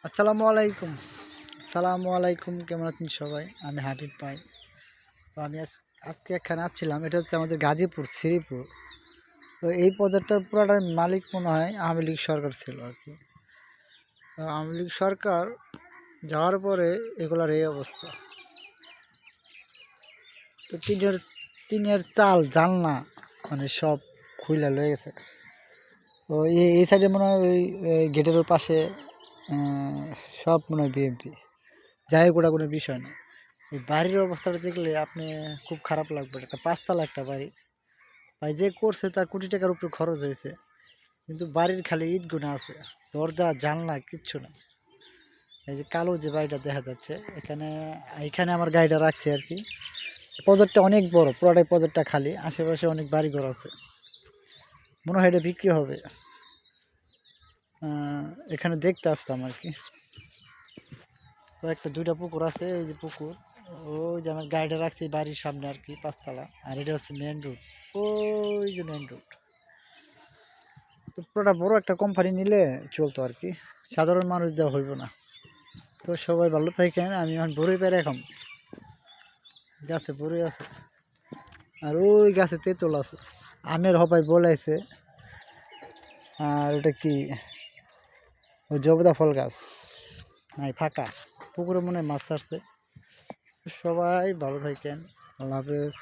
আসসালামু আলাইকুম। আসসালামু আলাইকুম, কেমন আছেন সবাই? আমি হাবিব ভাই। তো আমি আজকে এখানে আসছিলাম, এটা হচ্ছে আমাদের গাজীপুর শ্রীপুর। তো এই প্রজেক্টটার পুরাটার মালিক মনে হয় আওয়ামী লীগ সরকার ছিল আর কি। তো আওয়ামী লীগ সরকার যাওয়ার পরে এগুলার এই অবস্থা। তো টিনের চাল জানলা মানে সব খুইলা লয়ে গেছে। তো এই সাইডে মনে হয় ওই গেটের পাশে সব মনে হয় বিএমপি, যাই হোক ওটা কোনো বিষয় না। এই বাড়ির অবস্থাটা দেখলে আপনি খুব খারাপ লাগবে। একটা পাঁচতলা একটা বাড়ি, ভাই যে করছে তার কোটি টাকার উপরে খরচ হয়েছে, কিন্তু বাড়ির খালি ইট গুনা আছে, দরজা জানলা কিচ্ছু না। এই যে কালো যে বাড়িটা দেখা যাচ্ছে এখানে, এখানে আমার গাড়িটা রাখছে আর কি। প্রজেক্টটা অনেক বড়, পুরোটাই প্রজেক্টটা খালি, আশেপাশে অনেক বাড়িঘর আছে, মনে হয় এটা বিক্রি হবে। এখানে দেখতে আসলাম আর কি। তো একটা দুইটা পুকুর আছে, এই যে পুকুর, ওই যে আমার গাড়িটা রাখছি বাড়ির সামনে আর কি, পাঁচতলা। আর এটা হচ্ছে মেন রোড, ওই যে মেন রোড। তো পুরোটা বড় একটা কোম্পানি নিলে চলতো আর কি, সাধারণ মানুষ দেওয়া হইব না। তো সবাই ভালো থাকেন। আমি এখন বড়ই পেরে এখন গাছে বড়ই আছে, আর ওই গাছে তেঁতুল আছে, আমের হবাই বলাইছে। আর ওটা কি, ওই জবদা ফল গাছ নাই, ফাঁকা। পুকুরে মনে হয় মাছ ছাড়ছে। সবাই ভালো থাকেন, আল্লাহ হাফেজ।